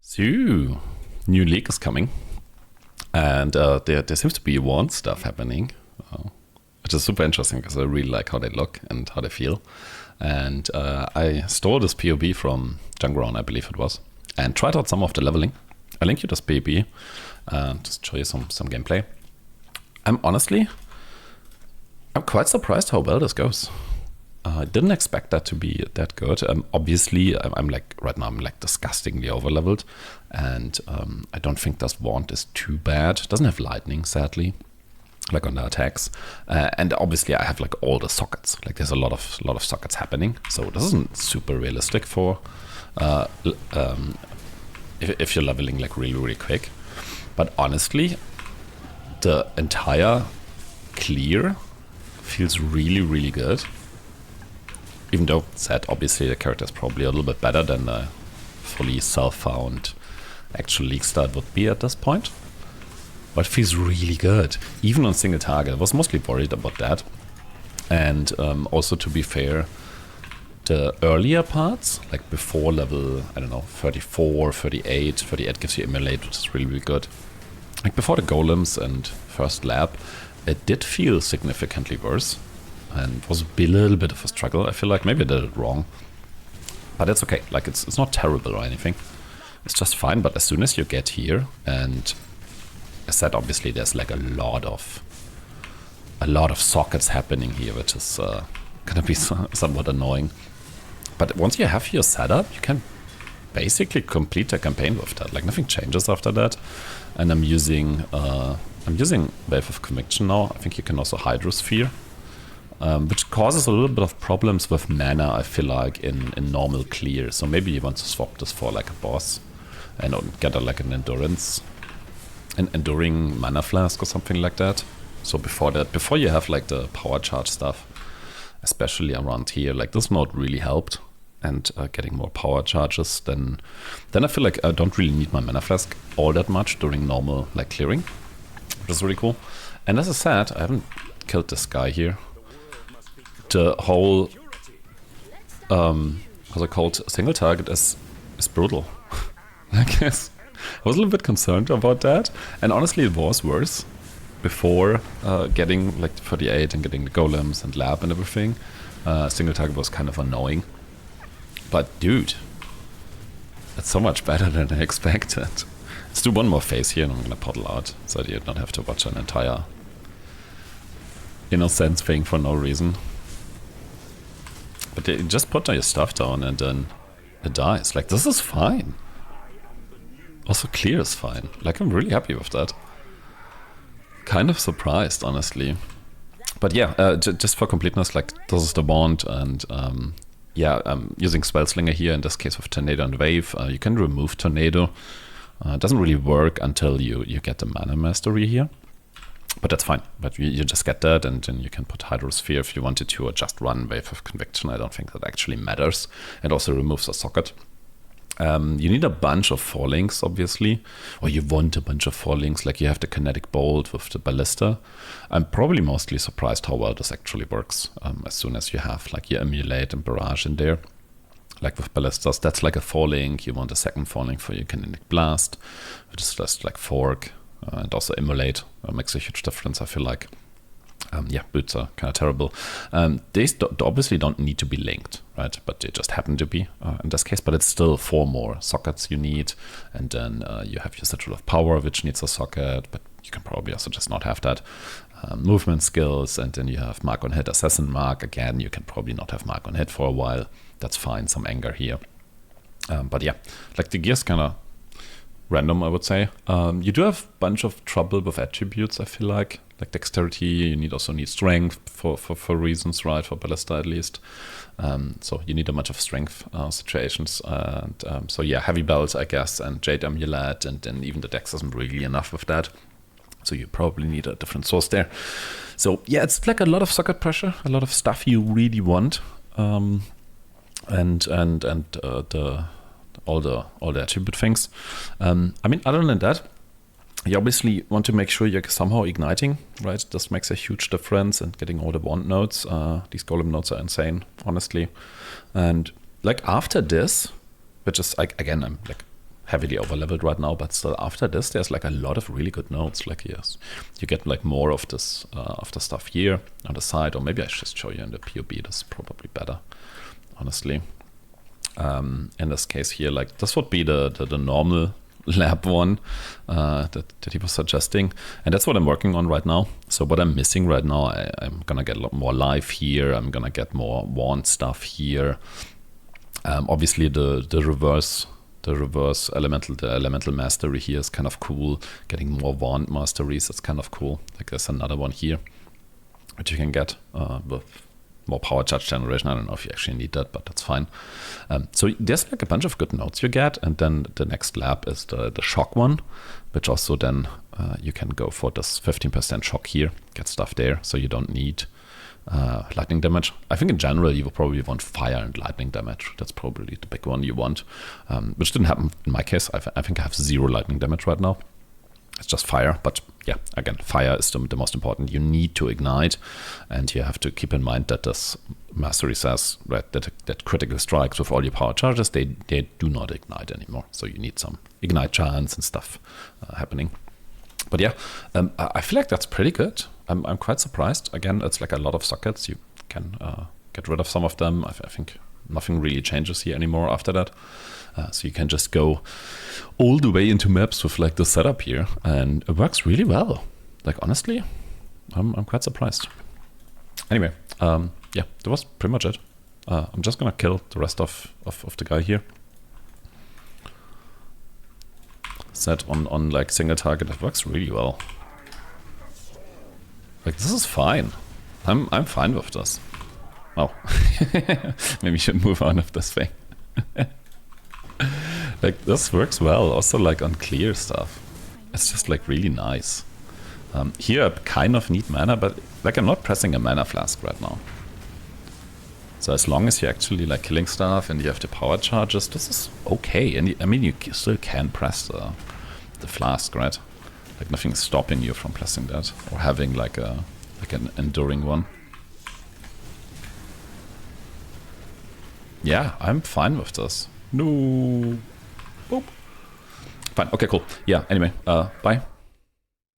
So, new league is coming, and there seems to be wand stuff happening, which is super interesting because I really like how they look and how they feel. And I stole this POB from Jungroan, I believe it was, and tried out some of the leveling. I link you this POB, just show you some gameplay. I'm quite surprised how well this goes. I didn't expect that to be that good. Obviously, I'm like right now I'm like disgustingly overleveled, and I don't think this wand is too bad. It doesn't have lightning, sadly, like on the attacks, and obviously I have like all the sockets. Like there's a lot of sockets happening, so this isn't super realistic for if you're leveling like really quick. But honestly, the entire clear feels really good. Even though, said, obviously the character is probably a little bit better than a fully self-found actual league start would be at this point. But it feels really good, even on single target. I was mostly worried about that. And also, to be fair, the earlier parts, like before level, I don't know, 34, 38 gives you Immolate, which is really good. Like before the golems and first lab, it did feel significantly worse. And was a little bit of a struggle. I feel like maybe I did it wrong, but it's okay. Like it's not terrible or anything. It's just fine. But as soon as you get here, and as said, obviously there's like a lot of sockets happening here, which is gonna be somewhat annoying. But once you have your setup, you can basically complete the campaign with that. Like nothing changes after that. And I'm using Wave of Conviction now. I think you can also Hydrosphere. Which causes a little bit of problems with mana, I feel like, in normal clear. So maybe you want to swap this for like a boss and get like an enduring mana flask or something like that. So before you have like the power charge stuff, especially around here, like this mode really helped. And getting more power charges, then I feel like I don't really need my mana flask all that much during normal like clearing, which is really cool. And as I said, I haven't killed this guy here. The whole how's it called, single target is brutal. I guess I was a little bit concerned about that, and honestly it was worse before getting like 38 and getting the golems and lab and everything. Single target was kind of annoying, but dude, it's so much better than I expected. Let's do one more phase here and I'm gonna puddle out so that you don't have to watch an entire innocence thing for no reason. But you just put your stuff down and then it dies. Like, this is fine. Also, clear is fine. Like, I'm really happy with that. Kind of surprised, honestly. But yeah, just for completeness, like, this is the wand. And yeah, I'm using Spellslinger here, in this case with Tornado and Wave. You can remove Tornado. It doesn't really work until you get the Mana Mastery here. But that's fine. But you just get that, and then you can put Hydrosphere if you wanted to, or just run Wave of Conviction. I don't think that actually matters. It also removes a socket. You need a bunch of fallings, obviously, or you want a bunch of fallings. Like you have the kinetic bolt with the ballista. I'm probably mostly surprised how well this actually works. As soon as you have like your Emulate and Barrage in there, like with ballistas, that's like a falling. You want a second falling for your kinetic blast, which is just like Fork. And also Immolate makes a huge difference, I feel like. Yeah, boots are kind of terrible. These obviously don't need to be linked, right? But they just happen to be in this case. But it's still 4 more sockets you need. And then you have your Sigil of Power, which needs a socket. But you can probably also just not have that. Movement skills. And then you have Mark on Hit, Assassin Mark. Again, you can probably not have Mark on Hit for a while. That's fine, some anger here. But yeah, like the gear's kind of random, I would say. You do have a bunch of trouble with attributes, I feel like dexterity. You also need strength for reasons, right? For ballista at least. So you need a bunch of strength situations. And so yeah, heavy belt, I guess, and Jade Amulet, and then even the dex isn't really enough with that. So you probably need a different source there. So yeah, it's like a lot of socket pressure, a lot of stuff you really want, and all the attribute things. I mean, other than that, you obviously want to make sure you're somehow igniting, right? This makes a huge difference, and getting all the wand nodes. These golem nodes are insane, honestly. And like after this, which is like, again, I'm like heavily overleveled right now, but still after this there's like a lot of really good nodes. Like yes, you get like more of this of the stuff here on the side, or maybe I should just show you in the POB. That's probably better, honestly. In this case here, like this would be the normal lab one that he was suggesting, and that's what I'm working on right now. So what I'm missing right now, I'm gonna get a lot more life here, I'm gonna get more wand stuff here. Obviously the reverse elemental mastery here is kind of cool. Getting more wand masteries, that's kind of cool. Like there's another one here which you can get with more power charge generation. I don't know if you actually need that, but that's fine. So there's like a bunch of good nodes you get, and then the next lab is the shock one, which also then you can go for this 15% shock here, get stuff there, so you don't need lightning damage. I think in general you will probably want fire and lightning damage. That's probably the big one you want, which didn't happen in my case. I think I have 0 lightning damage right now. It's just fire, but yeah, again, fire is the most important. You need to ignite, and you have to keep in mind that this mastery says that critical strikes with all your power charges, they do not ignite anymore. So you need some ignite chance and stuff happening. But yeah, I feel like that's pretty good. I'm quite surprised. Again, it's like a lot of sockets. You can get rid of some of them. I think nothing really changes here anymore after that. So you can just go all the way into maps with like the setup here, and it works really well. Like honestly, I'm quite surprised. Anyway, yeah, that was pretty much it. I'm just gonna kill the rest of the guy here. Set on like single target, it works really well. Like this is fine. I'm fine with this. Oh, maybe you should move on of this thing. Like this works well. Also like on clear stuff, it's just like really nice. Here I kind of need mana, but like I'm not pressing a mana flask right now. So as long as you're actually like killing stuff and you have the power charges, this is okay. And I mean you still can press the flask, right? Like nothing's stopping you from pressing that or having like an enduring one. Yeah, I'm fine with this. No. Boop. Fine. Okay, cool. Yeah, anyway, bye.